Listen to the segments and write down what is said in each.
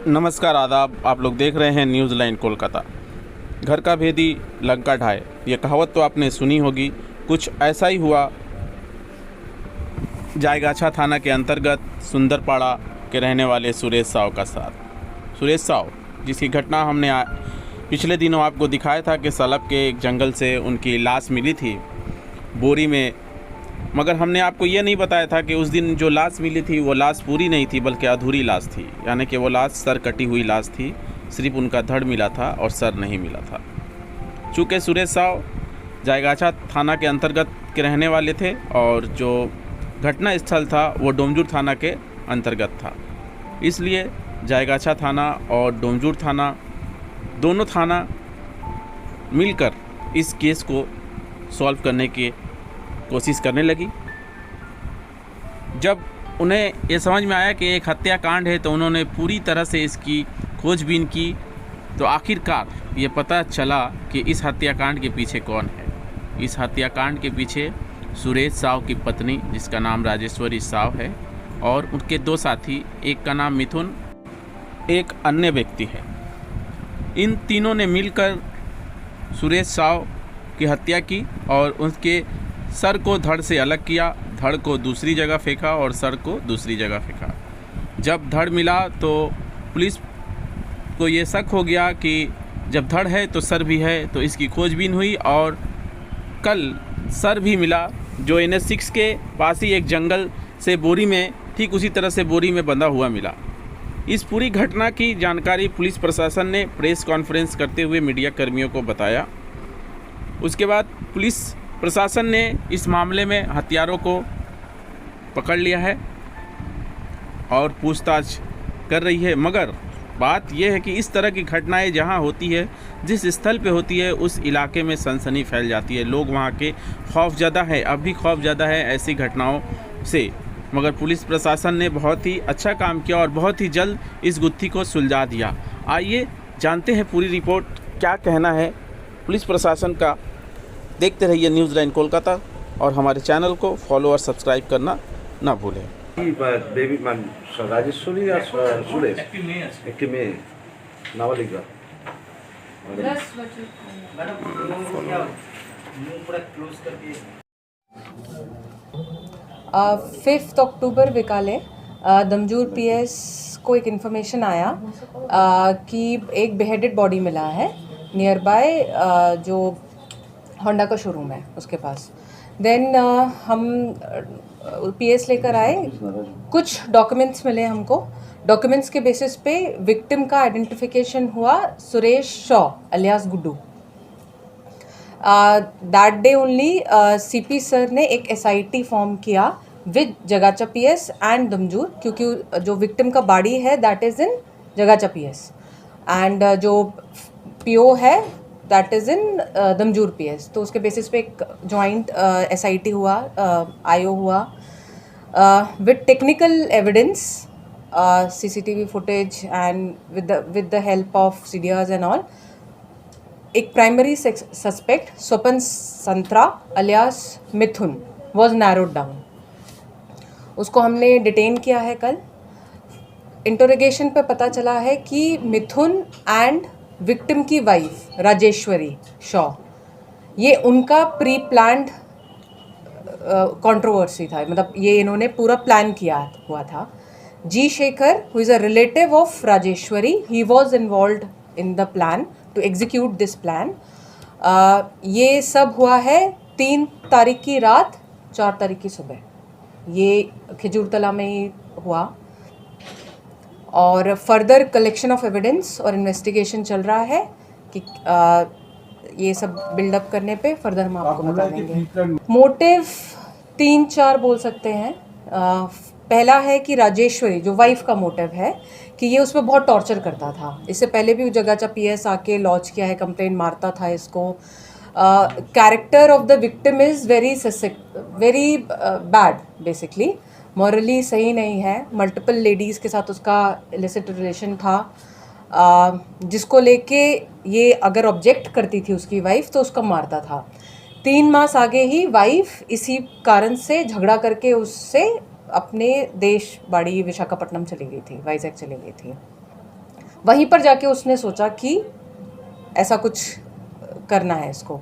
नमस्कार, आदाब। आप लोग देख रहे हैं न्यूज़ लाइन कोलकाता। घर का भेदी लंका ढाए, ये कहावत तो आपने सुनी होगी। कुछ ऐसा ही हुआ जायगाछा थाना के अंतर्गत सुंदरपाड़ा के रहने वाले सुरेश साव का साथ। सुरेश साव, जिसकी घटना हमने पिछले दिनों आपको दिखाया था कि सलब के एक जंगल से उनकी लाश मिली थी बोरी में, मगर हमने आपको ये नहीं बताया था कि उस दिन जो लाश मिली थी वो लाश पूरी नहीं थी बल्कि अधूरी लाश थी। यानी कि वो लाश सर कटी हुई लाश थी, सिर्फ उनका धड़ मिला था और सर नहीं मिला था। चूँकि सुरेश साव जायगाछा थाना के अंतर्गत के रहने वाले थे और जो घटना स्थल था वो डोमजूर थाना के अंतर्गत था, इसलिए जायगाछा थाना और डोमजूर थाना दोनों थाना मिलकर इस केस को सॉल्व करने की कोशिश करने लगी। जब उन्हें ये समझ में आया कि एक हत्याकांड है तो उन्होंने पूरी तरह से इसकी खोजबीन की, तो आखिरकार ये पता चला कि इस हत्याकांड के पीछे कौन है। इस हत्याकांड के पीछे सुरेश साव की पत्नी, जिसका नाम राजेश्वरी साव है, और उनके दो साथी, एक का नाम मिथुन, एक अन्य व्यक्ति है। इन तीनों ने मिलकर सुरेश साव की हत्या की और उसके सर को धड़ से अलग किया, धड़ को दूसरी जगह फेंका और सर को दूसरी जगह फेंका। जब धड़ मिला तो पुलिस को ये शक हो गया कि जब धड़ है तो सर भी है, तो इसकी खोजबीन हुई और कल सर भी मिला, जो NH6 के पास ही एक जंगल से बोरी में, ठीक उसी तरह से बोरी में बंधा हुआ मिला। इस पूरी घटना की जानकारी पुलिस प्रशासन ने प्रेस कॉन्फ्रेंस करते हुए मीडिया कर्मियों को बताया। उसके बाद पुलिस प्रशासन ने इस मामले में हत्यारों को पकड़ लिया है और पूछताछ कर रही है। मगर बात यह है कि इस तरह की घटनाएं जहां होती है, जिस स्थल पे होती है, उस इलाके में सनसनी फैल जाती है। लोग वहां के खौफजदा है, अब भी खौफजदा है ऐसी घटनाओं से। मगर पुलिस प्रशासन ने बहुत ही अच्छा काम किया और बहुत ही जल्द इस गुत्थी को सुलझा दिया। आइए जानते हैं पूरी रिपोर्ट, क्या कहना है पुलिस प्रशासन का। देखते रहिए न्यूज़ लाइन कोलकाता और हमारे चैनल को फॉलो और सब्सक्राइब करना ना भूलें। দেবী রাজেশ্বরী আর সুরেশ একটি মেয়ে নাবালিকা। 5 अक्टूबर विकाले दमजूर PS को एक इन्फॉर्मेशन आया कि एक बेहेडेड बॉडी मिला है नियर बाय जो होंडा का शोरूम है उसके पास। देन हम PS लेकर आए, कुछ डॉक्यूमेंट्स मिले हमको। डॉक्यूमेंट्स के बेसिस पे विक्टिम का आइडेंटिफिकेशन हुआ Suresh Shaw alias Guddu. That day only CP sir ने एक SIT फॉर्म किया विद जगाचा PS एंड दमजूर, क्योंकि जो विक्टिम का बॉडी है दैट इज़ इन जगाचा PS एंड जो PO है दैट इज़ इन दमजूर PS। तो उसके बेसिस पे एक जॉइंट SIT हुआ, IO हुआ with technical evidence, CCTV footage and with the help of CDRs and all. एक प्राइमरी सस्पेक्ट स्वपन संतरा alias Mithun was narrowed down. उसको हमने डिटेन किया है कल। इंटरोगेशन पे पता चला है कि मिथुन एंड विक्टिम की वाइफ राजेश्वरी शॉ, ये उनका प्री प्लान्ड कंट्रोवर्सी था, मतलब ये इन्होंने पूरा प्लान किया हुआ था। जी Shekhar, who is a relative of Rajeshwari, he was involved in the plan to execute this plan. ये सब हुआ है 3 तारीख की रात, 4 तारीख की सुबह। ये खिजूरतला में ही हुआ और फर्दर कलेक्शन ऑफ एविडेंस और इन्वेस्टिगेशन चल रहा है कि ये सब बिल्डअप करने पे फर्दर हम आपको बता देंगे। मोटिव 3-4 बोल सकते हैं। पहला है कि राजेश्वरी जो वाइफ का मोटिव है कि ये उसमें बहुत टॉर्चर करता था। इससे पहले भी जगाचा PS आके लॉन्च किया है, कंप्लेंट मारता था इसको। Character of the victim is very bad, basically morally सही नहीं है। मल्टीपल लेडीज़ के साथ उसका इलिसिट रिलेशन था, जिसको लेके ये अगर ऑब्जेक्ट करती थी उसकी वाइफ तो उसका मारता था। 3 मास आगे ही वाइफ इसी कारण से झगड़ा करके उससे अपने देश बाड़ी विशाखापट्टनम चली गई थी, वाइजैक चली गई थी। वहीं पर जाके उसने सोचा कि ऐसा कुछ करना है इसको।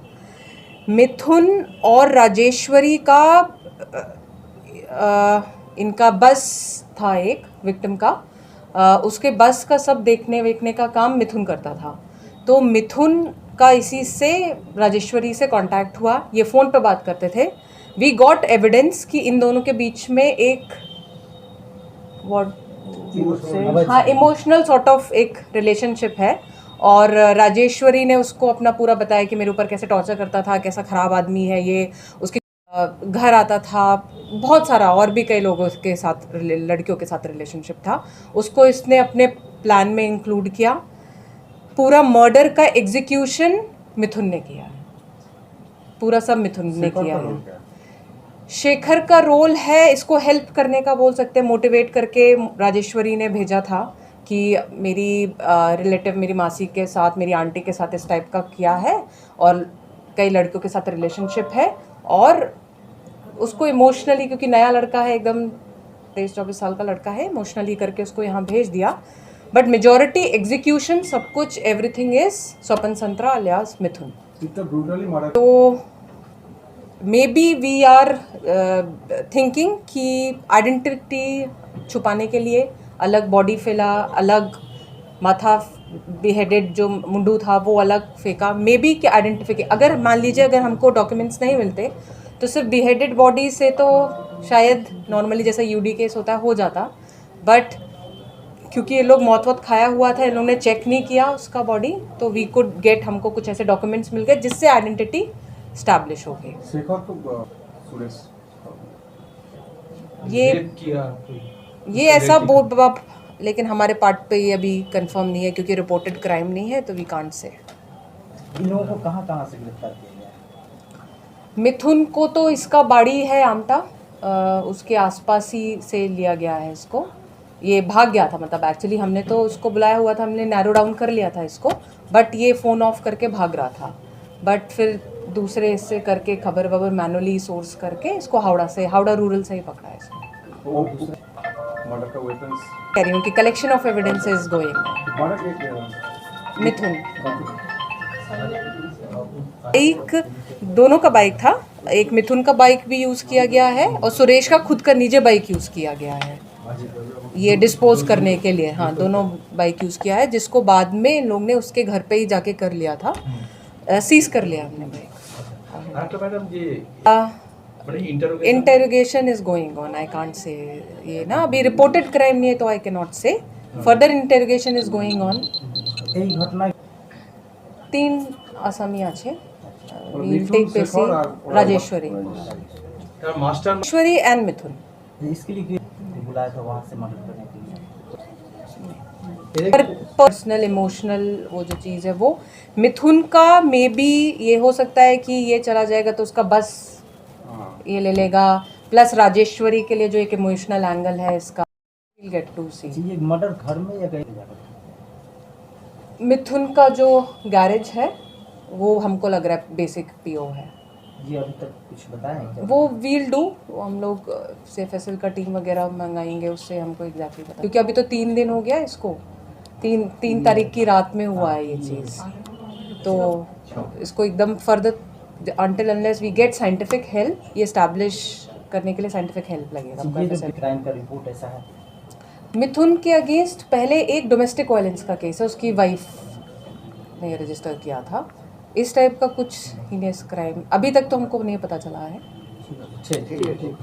मिथुन और राजेश्वरी का इनका बस था एक विक्टिम का, उसके बस का सब देखने वेखने का काम मिथुन करता था। तो मिथुन का इसी से राजेश्वरी से कांटेक्ट हुआ, ये फ़ोन पे बात करते थे। वी गॉट एविडेंस कि इन दोनों के बीच में एक हाँ इमोशनल सॉर्ट ऑफ एक रिलेशनशिप है। और राजेश्वरी ने उसको अपना पूरा बताया कि मेरे ऊपर कैसे टॉर्चर करता था, कैसा ख़राब आदमी है ये, उसके घर आता था, बहुत सारा और भी कई लोगों के साथ लड़कियों के साथ रिलेशनशिप था। उसको इसने अपने प्लान में इंक्लूड किया। पूरा मर्डर का एग्जीक्यूशन मिथुन ने किया है, पूरा सब मिथुन ने किया है। शेखर का रोल है इसको हेल्प करने का, बोल सकते हैं, मोटिवेट करके राजेश्वरी ने भेजा था कि मेरी रिलेटिव मेरी मासी के साथ, मेरी आंटी के साथ इस टाइप का किया है और कई लड़कियों के साथ रिलेशनशिप है, और उसको इमोशनली, क्योंकि नया लड़का है, एकदम 23-24 साल का लड़का है, इमोशनली करके उसको यहाँ भेज दिया। बट मेजॉरिटी एग्जीक्यूशन सब कुछ एवरीथिंग इज स्वपन संतरा अलियास मिथुन। तो maybe we are thinking कि आइडेंटिटी छुपाने के लिए अलग बॉडी फैला, अलग माथा बिहेडेड जो मुंडू था वो अलग फेंका, मे बी कि आइडेंटिफिकेशन, अगर मान लीजिए अगर हमको डॉक्यूमेंट्स नहीं मिलते तो सिर्फ बिहेडेड बॉडी से तो शायद नॉर्मली जैसा यूडी केस होता है हो जाता, बट क्योंकि ये लोग मौत वक्त खाया हुआ था, इन लोगों ने चेक नहीं किया उसका बॉडी, तो वी कुड गेट, हमको कुछ ऐसे डॉक्यूमेंट्स मिल गए जिससे आइडेंटिटी स्टैब्लिश हो गई। ये ऐसा बोल, लेकिन हमारे पार्ट पे ये अभी कंफर्म नहीं है क्योंकि रिपोर्टेड क्राइम नहीं है, तो वी कांट से। इन लोगों को कहाँ से गिरफ्तार किया गया? मिथुन को तो इसका बाड़ी है आमटा, उसके आसपास ही से लिया गया है इसको। ये भाग गया था, मतलब एक्चुअली हमने तो उसको बुलाया हुआ था, हमने नैरो डाउन कर लिया था इसको, बट ये फ़ोन ऑफ करके भाग रहा था। बट फिर दूसरे इससे करके खबर वबर मैनुअली सोर्स करके इसको हावड़ा रूरल से ही पकड़ा है इसको। कह रही हूँ कि collection of evidence is going. Mithun एक दोनों का बाइक था, एक मिथुन का बाइक भी यूज़ किया गया है और सुरेश का खुद का निजी बाइक यूज़ किया गया है ये डिस्पोज करने के लिए। हाँ, दोनों बाइक यूज़ किया है, जिसको बाद में इन लोग ने उसके घर पे ही जाके कर लिया था, सीज कर लिया हमने bike. Interrogation is going on, I can't say, ये ना अभी रिपोर्टेड क्राइम नहीं है तो आई कैन नॉट से। Further interrogation is going on. এই ঘটনায় 3 আসামি আছে, we'll take बेसी राजेश्वरी एंड मिथुन। इसके लिए बुलाया था वहाँ से मदद करने के लिए? पर पर्सनल इमोशनल वो जो चीज़ है वो मिथुन का, मे बी ये हो सकता है कि ये चला जाएगा तो उसका बस ये ले लेगा, प्लस राजेश्वरी के लिए जो एक इमोशनल एंगल है इसका, we'll get to see। ये मर्डर घर में या कहीं जाकर? मिथुन का जो गैरेज है वो हमको लग रहा है बेसिक पीओ है। जी अभी तक कुछ बताया है क्या? वो वील डू, हम लोग सेफ एसएल का टीम वगैरह मंगाएंगे, उससे हमको एग्जैक्टली पता, क्योंकि अभी तो 3 दिन हो गया इसको, 3 तारीख की रात में हुआ है ये चीज़, तो इसको एकदम further until unless we get scientific help, ये एस्टैब्लिश करने के लिए साइंटिफिक हेल्प लगेगा। ये जो क्राइम का रिपोर्ट ऐसा है, मिथुन के अगेंस्ट पहले एक डोमेस्टिक वायलेंस का केस है, उसकी वाइफ ने रजिस्टर किया था। इस टाइप का कुछ हीनियस क्राइम अभी तक तो हमको नहीं पता चला है। ठीक है।